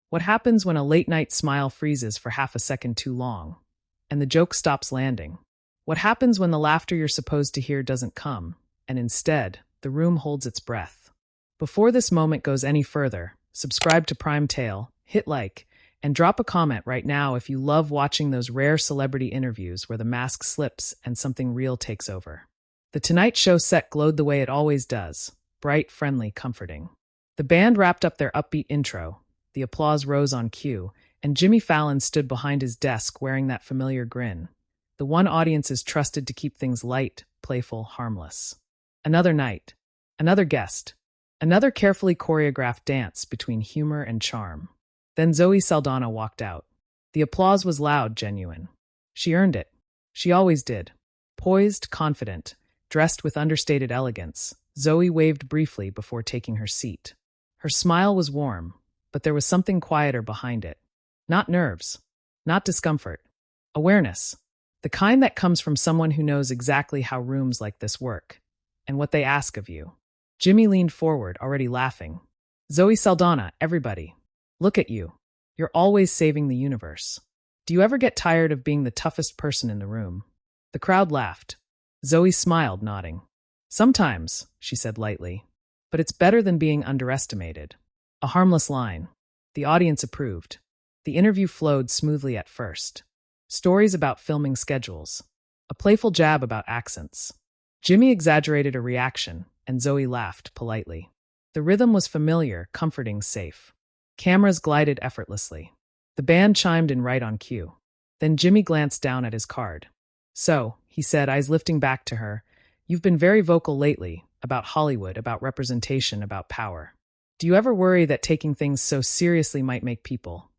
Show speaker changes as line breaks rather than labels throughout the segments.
What happens when a late-night smile freezes for half a second too long, and the joke stops landing? What happens when the laughter you're supposed to hear doesn't come, and instead, the room holds its breath? Before this moment goes any further, subscribe to Prime Tale, hit like, and drop a comment right now if you love watching those rare celebrity interviews where the mask slips and something real takes over. The Tonight Show set glowed the way it always does, bright, friendly, comforting. The band wrapped up their upbeat intro, the applause rose on cue, and Jimmy Fallon stood behind his desk wearing that familiar grin. The one audiences trusted to keep things light, playful, harmless. Another night, another guest, another carefully choreographed dance between humor and charm. Then Zoe Saldana walked out. The applause was loud, genuine. She earned it. She always did. Poised, confident, dressed with understated elegance, Zoe waved briefly before taking her seat. Her smile was warm, but there was something quieter behind it. Not nerves, not discomfort. Awareness. The kind that comes from someone who knows exactly how rooms like this work, and what they ask of you. Jimmy leaned forward, already laughing. Zoe Saldana, everybody. Look at you. You're always saving the universe. Do you ever get tired of being the toughest person in the room? The crowd laughed. Zoe smiled, nodding. Sometimes, she said lightly. But it's better than being underestimated. A harmless line. The audience approved. The interview flowed smoothly at first. Stories about filming schedules. A playful jab about accents. Jimmy exaggerated a reaction, and Zoe laughed politely. The rhythm was familiar, comforting, safe. Cameras glided effortlessly. The band chimed in right on cue. Then Jimmy glanced down at his card. So, he said, eyes lifting back to her, you've been very vocal lately, about Hollywood, about representation, about power. Do you ever worry that taking things so seriously might make people,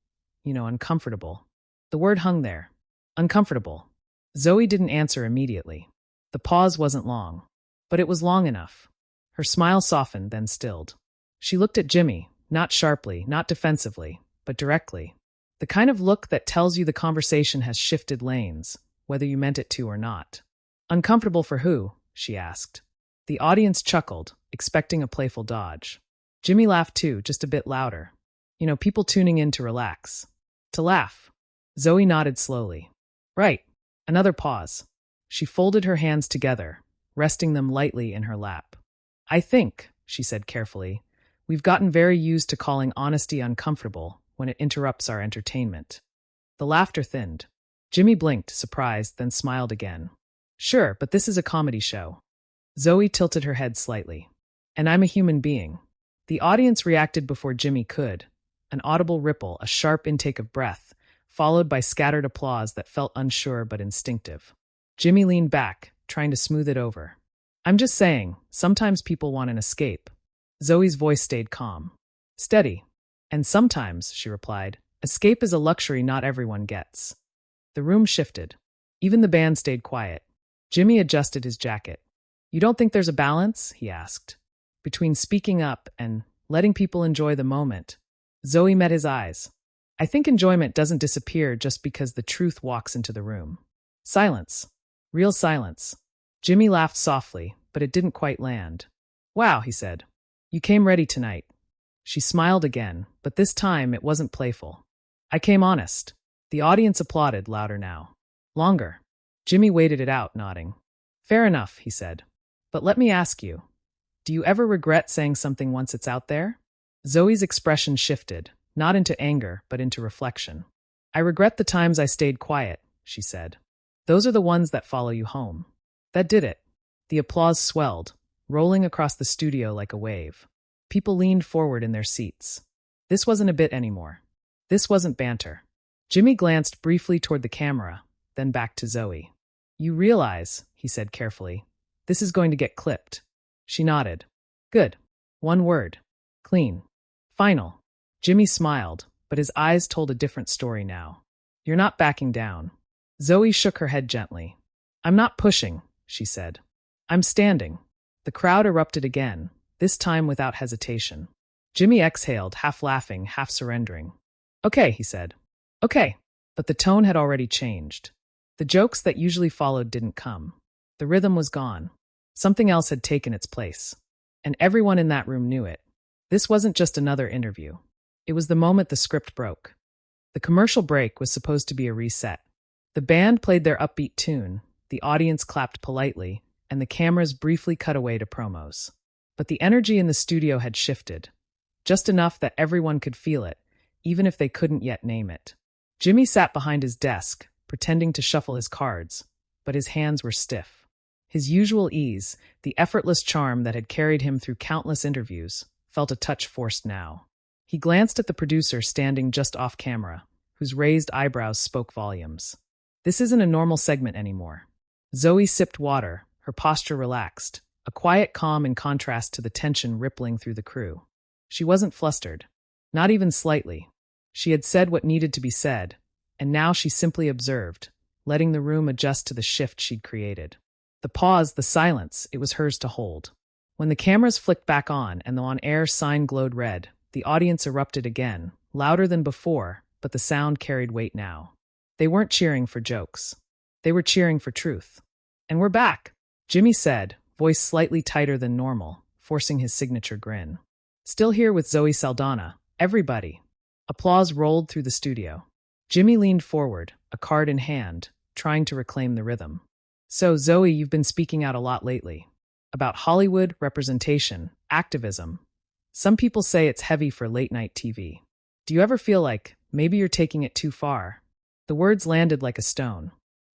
uncomfortable? The word hung there. Uncomfortable. Zoe didn't answer immediately. The pause wasn't long, but it was long enough. Her smile softened, then stilled. She looked at Jimmy, not sharply, not defensively, but directly. The kind of look that tells you the conversation has shifted lanes, whether you meant it to or not. Uncomfortable for who? She asked. The audience chuckled, expecting a playful dodge. Jimmy laughed too, just a bit louder. People tuning in to relax. To laugh. Zoe nodded slowly. Right. Another pause. She folded her hands together, resting them lightly in her lap. I think, she said carefully, we've gotten very used to calling honesty uncomfortable when it interrupts our entertainment. The laughter thinned. Jimmy blinked, surprised, then smiled again. Sure, but this is a comedy show. Zoe tilted her head slightly. And I'm a human being. The audience reacted before Jimmy could. An audible ripple, a sharp intake of breath, followed by scattered applause that felt unsure but instinctive. Jimmy leaned back, trying to smooth it over. I'm just saying, sometimes people want an escape. Zoe's voice stayed calm. Steady. And sometimes, she replied, escape is a luxury not everyone gets. The room shifted. Even the band stayed quiet. Jimmy adjusted his jacket. You don't think there's a balance? He asked. Between speaking up and letting people enjoy the moment. Zoe met his eyes. I think enjoyment doesn't disappear just because the truth walks into the room. Silence. Real silence. Jimmy laughed softly, but it didn't quite land. Wow, he said. You came ready tonight. She smiled again, but this time it wasn't playful. I came honest. The audience applauded, louder now. Longer. Jimmy waited it out, nodding. Fair enough, he said. But let me ask you. Do you ever regret saying something once it's out there? Zoe's expression shifted, not into anger, but into reflection. I regret the times I stayed quiet, she said. Those are the ones that follow you home. That did it. The applause swelled, rolling across the studio like a wave. People leaned forward in their seats. This wasn't a bit anymore. This wasn't banter. Jimmy glanced briefly toward the camera, then back to Zoe. You realize, he said carefully, this is going to get clipped. She nodded. Good. One word. Clean. Final. Jimmy smiled, but his eyes told a different story now. You're not backing down. Zoe shook her head gently. I'm not pushing, she said. I'm standing. The crowd erupted again, this time without hesitation. Jimmy exhaled, half laughing, half surrendering. Okay, he said. Okay. But the tone had already changed. The jokes that usually followed didn't come. The rhythm was gone. Something else had taken its place. And everyone in that room knew it. This wasn't just another interview. It was the moment the script broke. The commercial break was supposed to be a reset. The band played their upbeat tune, the audience clapped politely, and the cameras briefly cut away to promos. But the energy in the studio had shifted, just enough that everyone could feel it, even if they couldn't yet name it. Jimmy sat behind his desk, pretending to shuffle his cards, but his hands were stiff. His usual ease, the effortless charm that had carried him through countless interviews, felt a touch forced now. He glanced at the producer standing just off camera, whose raised eyebrows spoke volumes. This isn't a normal segment anymore. Zoe sipped water, her posture relaxed, a quiet calm in contrast to the tension rippling through the crew. She wasn't flustered, not even slightly. She had said what needed to be said, and now she simply observed, letting the room adjust to the shift she'd created. The pause, the silence, it was hers to hold. When the cameras flicked back on and the on-air sign glowed red, the audience erupted again, louder than before, but the sound carried weight now. They weren't cheering for jokes. They were cheering for truth. "And we're back," Jimmy said, voice slightly tighter than normal, forcing his signature grin. "Still here with Zoe Saldana, everybody." Applause rolled through the studio. Jimmy leaned forward, a card in hand, trying to reclaim the rhythm. "So, Zoe, you've been speaking out a lot lately. About Hollywood, representation, activism. Some people say it's heavy for late-night TV. Do you ever feel like maybe you're taking it too far?" The words landed like a stone.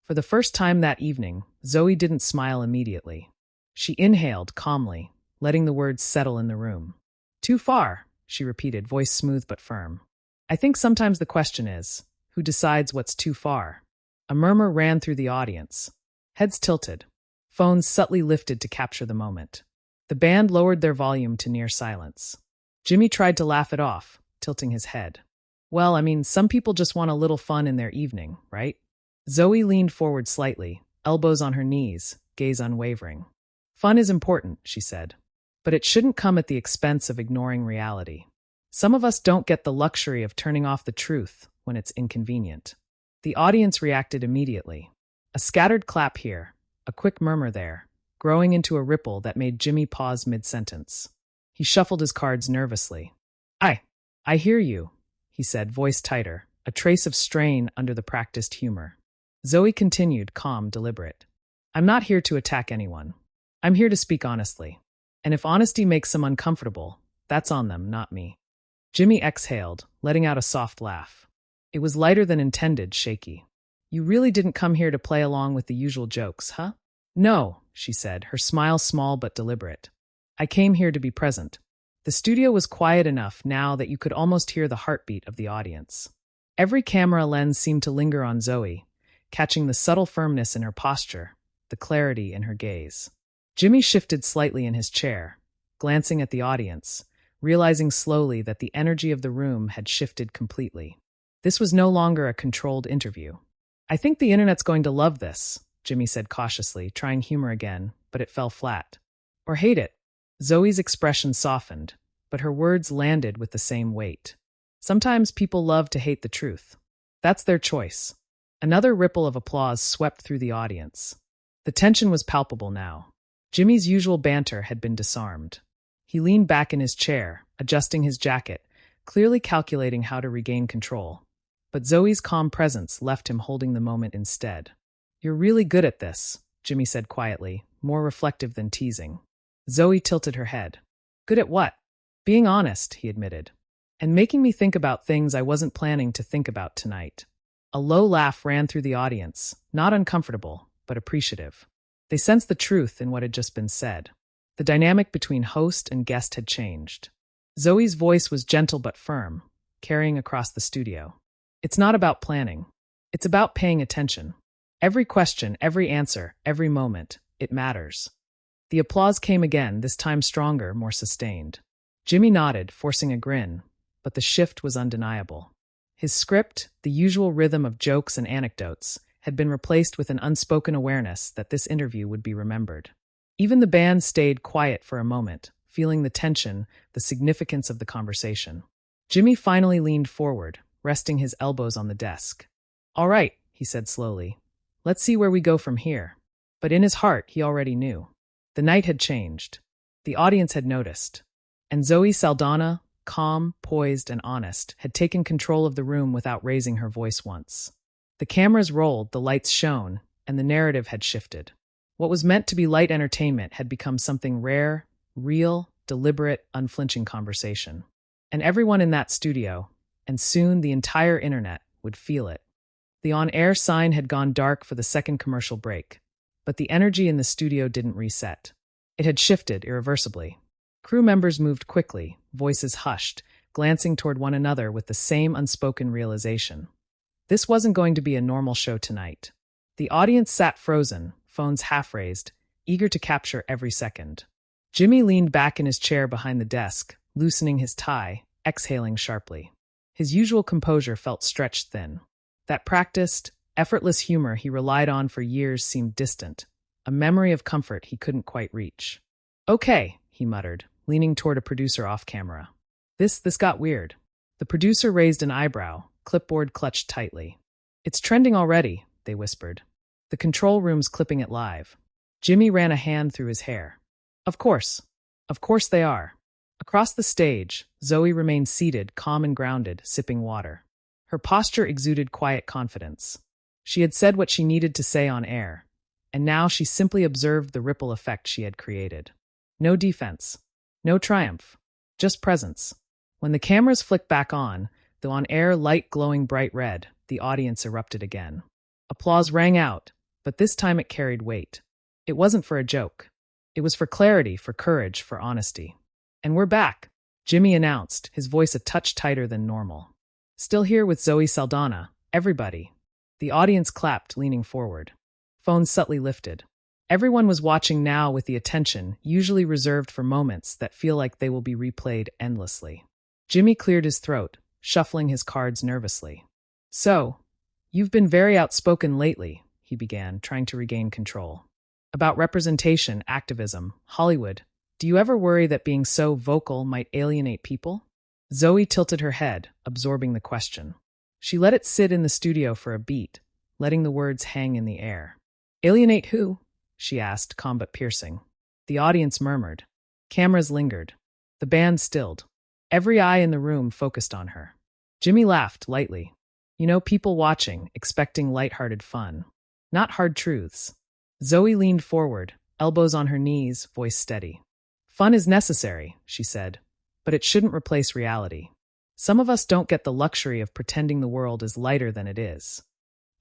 For the first time that evening, Zoe didn't smile immediately. She inhaled calmly, letting the words settle in the room. "Too far," she repeated, voice smooth but firm. "I think sometimes the question is, who decides what's too far?" A murmur ran through the audience. Heads tilted. Phones subtly lifted to capture the moment. The band lowered their volume to near silence. Jimmy tried to laugh it off, tilting his head. "Well, I mean, some people just want a little fun in their evening, right?" Zoe leaned forward slightly, elbows on her knees, gaze unwavering. "Fun is important," she said. "But it shouldn't come at the expense of ignoring reality. Some of us don't get the luxury of turning off the truth when it's inconvenient." The audience reacted immediately. A scattered clap here, a quick murmur there, growing into a ripple that made Jimmy pause mid-sentence. He shuffled his cards nervously. I hear you," he said, voice tighter, a trace of strain under the practiced humor. Zoe continued, calm, deliberate. "I'm not here to attack anyone. I'm here to speak honestly. And if honesty makes some uncomfortable, that's on them, not me." Jimmy exhaled, letting out a soft laugh. It was lighter than intended, shaky. "You really didn't come here to play along with the usual jokes, huh?" "No," she said, her smile small but deliberate. "I came here to be present." The studio was quiet enough now that you could almost hear the heartbeat of the audience. Every camera lens seemed to linger on Zoe, catching the subtle firmness in her posture, the clarity in her gaze. Jimmy shifted slightly in his chair, glancing at the audience, realizing slowly that the energy of the room had shifted completely. This was no longer a controlled interview. "I think the internet's going to love this," Jimmy said cautiously, trying humor again, but it fell flat. "Or hate it." Zoe's expression softened, but her words landed with the same weight. "Sometimes people love to hate the truth. That's their choice." Another ripple of applause swept through the audience. The tension was palpable now. Jimmy's usual banter had been disarmed. He leaned back in his chair, adjusting his jacket, clearly calculating how to regain control. But Zoe's calm presence left him holding the moment instead. "You're really good at this," Jimmy said quietly, more reflective than teasing. Zoe tilted her head. "Good at what?" "Being honest," he admitted. "And making me think about things I wasn't planning to think about tonight." A low laugh ran through the audience, not uncomfortable, but appreciative. They sensed the truth in what had just been said. The dynamic between host and guest had changed. Zoe's voice was gentle but firm, carrying across the studio. "It's not about planning. It's about paying attention. Every question, every answer, every moment, it matters." The applause came again, this time stronger, more sustained. Jimmy nodded, forcing a grin, but the shift was undeniable. His script, the usual rhythm of jokes and anecdotes, had been replaced with an unspoken awareness that this interview would be remembered. Even the band stayed quiet for a moment, feeling the tension, the significance of the conversation. Jimmy finally leaned forward, resting his elbows on the desk. "All right," he said slowly. "Let's see where we go from here." But in his heart, he already knew. The night had changed. The audience had noticed. And Zoe Saldana, calm, poised, and honest, had taken control of the room without raising her voice once. The cameras rolled, the lights shone, and the narrative had shifted. What was meant to be light entertainment had become something rare, real, deliberate, unflinching conversation. And everyone in that studio, and soon the entire internet, would feel it. The on-air sign had gone dark for the second commercial break, but the energy in the studio didn't reset. It had shifted irreversibly. Crew members moved quickly, voices hushed, glancing toward one another with the same unspoken realization. This wasn't going to be a normal show tonight. The audience sat frozen, phones half-raised, eager to capture every second. Jimmy leaned back in his chair behind the desk, loosening his tie, exhaling sharply. His usual composure felt stretched thin. That practiced, effortless humor he relied on for years seemed distant, a memory of comfort he couldn't quite reach. "Okay," he muttered, leaning toward a producer off-camera. This got weird." The producer raised an eyebrow, clipboard clutched tightly. "It's trending already," they whispered. "The control room's clipping it live." Jimmy ran a hand through his hair. Of course they are." Across the stage, Zoe remained seated, calm and grounded, sipping water. Her posture exuded quiet confidence. She had said what she needed to say on air, and now she simply observed the ripple effect she had created. No defense, no triumph, just presence. When the cameras flicked back on, the on-air light glowing bright red, the audience erupted again. Applause rang out, but this time it carried weight. It wasn't for a joke. It was for clarity, for courage, for honesty. "And we're back," Jimmy announced, his voice a touch tighter than normal. "Still here with Zoe Saldana, everybody." The audience clapped, leaning forward. Phones subtly lifted. Everyone was watching now with the attention usually reserved for moments that feel like they will be replayed endlessly. Jimmy cleared his throat, shuffling his cards nervously. "So, you've been very outspoken lately," he began, trying to regain control. "About representation, activism, Hollywood. Do you ever worry that being so vocal might alienate people?" Zoe tilted her head, absorbing the question. She let it sit in the studio for a beat, letting the words hang in the air. "Alienate who?" she asked, calm but piercing. The audience murmured. Cameras lingered. The band stilled. Every eye in the room focused on her. Jimmy laughed lightly. "You know, people watching, expecting lighthearted fun. Not hard truths." Zoe leaned forward, elbows on her knees, voice steady. "Fun is necessary," she said, "but it shouldn't replace reality. Some of us don't get the luxury of pretending the world is lighter than it is."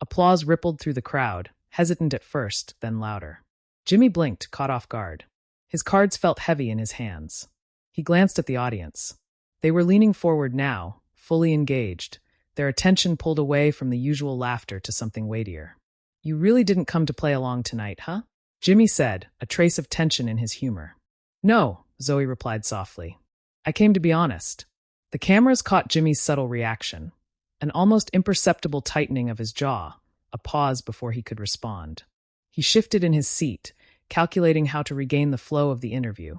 Applause rippled through the crowd, hesitant at first, then louder. Jimmy blinked, caught off guard. His cards felt heavy in his hands. He glanced at the audience. They were leaning forward now, fully engaged, their attention pulled away from the usual laughter to something weightier. "You really didn't come to play along tonight, huh?" Jimmy said, a trace of tension in his humor. "No," Zoe replied softly. "I came to be honest." The cameras caught Jimmy's subtle reaction, an almost imperceptible tightening of his jaw, a pause before he could respond. He shifted in his seat, calculating how to regain the flow of the interview.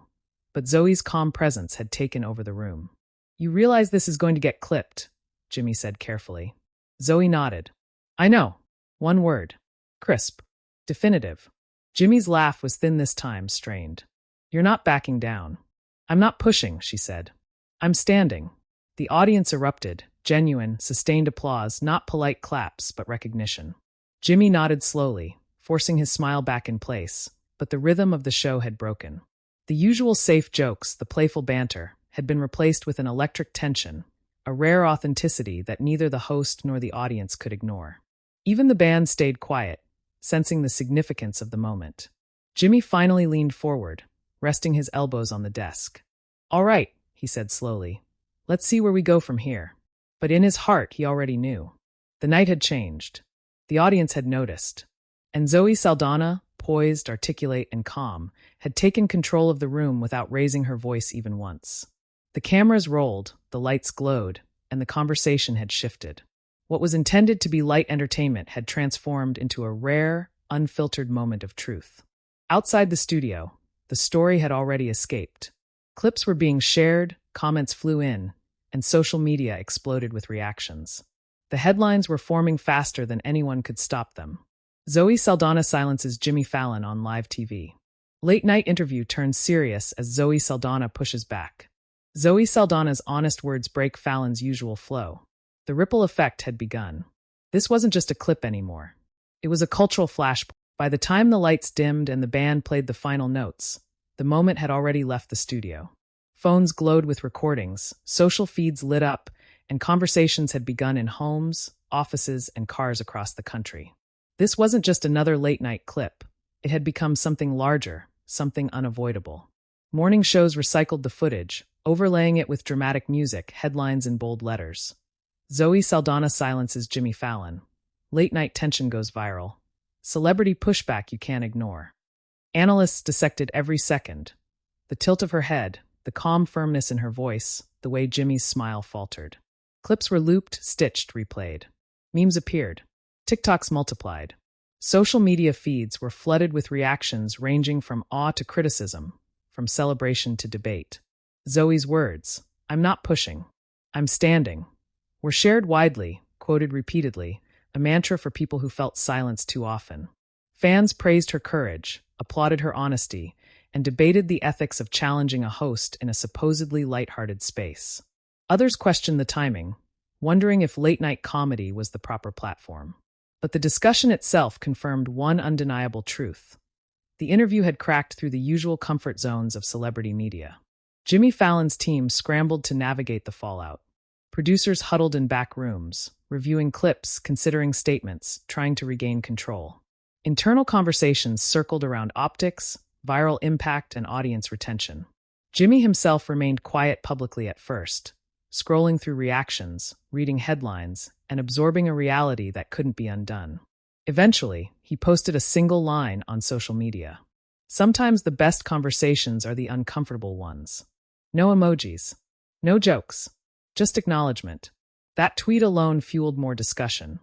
But Zoe's calm presence had taken over the room. "You realize this is going to get clipped," Jimmy said carefully. Zoe nodded. "I know. One word. Crisp. Definitive." Jimmy's laugh was thin this time, strained. "You're not backing down." "I'm not pushing," she said. "I'm standing." The audience erupted, genuine, sustained applause, not polite claps, but recognition. Jimmy nodded slowly, forcing his smile back in place, but the rhythm of the show had broken. The usual safe jokes, the playful banter, had been replaced with an electric tension, a rare authenticity that neither the host nor the audience could ignore. Even the band stayed quiet, sensing the significance of the moment. Jimmy finally leaned forward, resting his elbows on the desk. "All right," he said slowly. "Let's see where we go from here." But in his heart, he already knew. The night had changed. The audience had noticed. And Zoe Saldana, poised, articulate, and calm, had taken control of the room without raising her voice even once. The cameras rolled, the lights glowed, and the conversation had shifted. What was intended to be light entertainment had transformed into a rare, unfiltered moment of truth. Outside the studio, the story had already escaped. Clips were being shared, comments flew in, and social media exploded with reactions. The headlines were forming faster than anyone could stop them. Zoe Saldana silences Jimmy Fallon on live TV. Late-night interview turns serious as Zoe Saldana pushes back. Zoe Saldana's honest words break Fallon's usual flow. The ripple effect had begun. This wasn't just a clip anymore. It was a cultural flashpoint. By the time the lights dimmed and the band played the final notes, the moment had already left the studio. Phones glowed with recordings, social feeds lit up, and conversations had begun in homes, offices, and cars across the country. This wasn't just another late-night clip. It had become something larger, something unavoidable. Morning shows recycled the footage, overlaying it with dramatic music, headlines in bold letters. Zoe Saldana silences Jimmy Fallon. Late-night tension goes viral. Celebrity pushback you can't ignore. Analysts dissected every second. The tilt of her head, the calm firmness in her voice, the way Jimmy's smile faltered. Clips were looped, stitched, replayed. Memes appeared. TikToks multiplied. Social media feeds were flooded with reactions ranging from awe to criticism, from celebration to debate. Zoe's words, "I'm not pushing, I'm standing," were shared widely, quoted repeatedly, a mantra for people who felt silenced too often. Fans praised her courage, applauded her honesty, and debated the ethics of challenging a host in a supposedly lighthearted space. Others questioned the timing, wondering if late-night comedy was the proper platform. But the discussion itself confirmed one undeniable truth. The interview had cracked through the usual comfort zones of celebrity media. Jimmy Fallon's team scrambled to navigate the fallout. Producers huddled in back rooms, reviewing clips, considering statements, trying to regain control. Internal conversations circled around optics, viral impact, and audience retention. Jimmy himself remained quiet publicly at first, scrolling through reactions, reading headlines, and absorbing a reality that couldn't be undone. Eventually, he posted a single line on social media. Sometimes the best conversations are the uncomfortable ones. No emojis. No jokes. Just acknowledgement. That tweet alone fueled more discussion,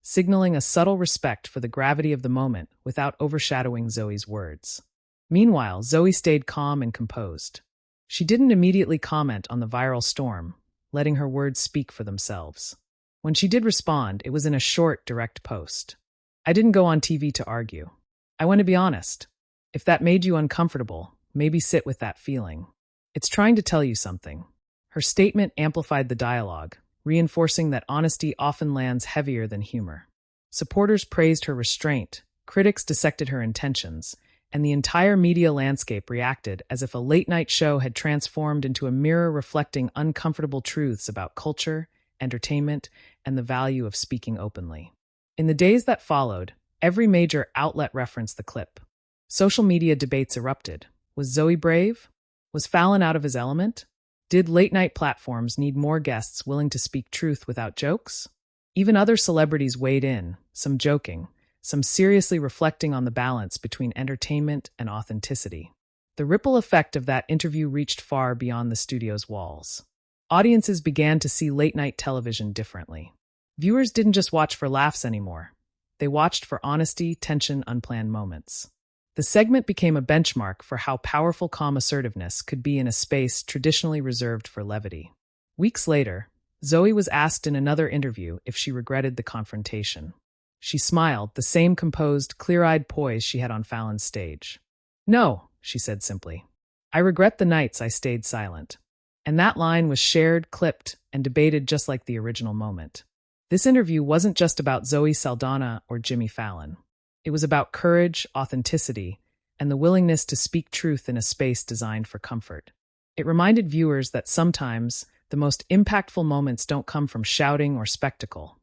signaling a subtle respect for the gravity of the moment without overshadowing Zoe's words. Meanwhile, Zoe stayed calm and composed. She didn't immediately comment on the viral storm, letting her words speak for themselves. When she did respond, it was in a short, direct post. "I didn't go on TV to argue. I want to be honest. If that made you uncomfortable, maybe sit with that feeling. It's trying to tell you something." Her statement amplified the dialogue, reinforcing that honesty often lands heavier than humor. Supporters praised her restraint, critics dissected her intentions, and the entire media landscape reacted as if a late-night show had transformed into a mirror reflecting uncomfortable truths about culture, entertainment, and the value of speaking openly. In the days that followed, every major outlet referenced the clip. Social media debates erupted. Was Zoe brave? Was Fallon out of his element? Did late-night platforms need more guests willing to speak truth without jokes? Even other celebrities weighed in, some joking, some seriously reflecting on the balance between entertainment and authenticity. The ripple effect of that interview reached far beyond the studio's walls. Audiences began to see late-night television differently. Viewers didn't just watch for laughs anymore. They watched for honesty, tension, unplanned moments. The segment became a benchmark for how powerful calm assertiveness could be in a space traditionally reserved for levity. Weeks later, Zoe was asked in another interview if she regretted the confrontation. She smiled, the same composed, clear-eyed poise she had on Fallon's stage. "No," she said simply. "I regret the nights I stayed silent." And that line was shared, clipped, and debated just like the original moment. This interview wasn't just about Zoe Saldana or Jimmy Fallon. It was about courage, authenticity, and the willingness to speak truth in a space designed for comfort. It reminded viewers that sometimes the most impactful moments don't come from shouting or spectacle.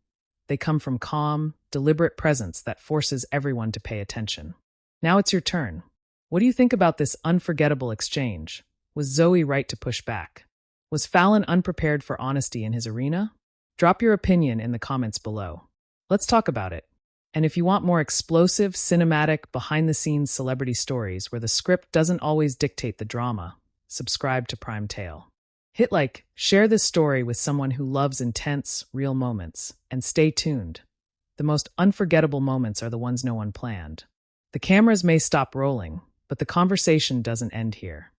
They come from calm, deliberate presence that forces everyone to pay attention. Now it's your turn. What do you think about this unforgettable exchange? Was Zoe right to push back? Was Fallon unprepared for honesty in his arena? Drop your opinion in the comments below. Let's talk about it. And if you want more explosive, cinematic, behind-the-scenes celebrity stories where the script doesn't always dictate the drama, subscribe to Prime Tale. Hit like, share this story with someone who loves intense, real moments, and stay tuned. The most unforgettable moments are the ones no one planned. The cameras may stop rolling, but the conversation doesn't end here.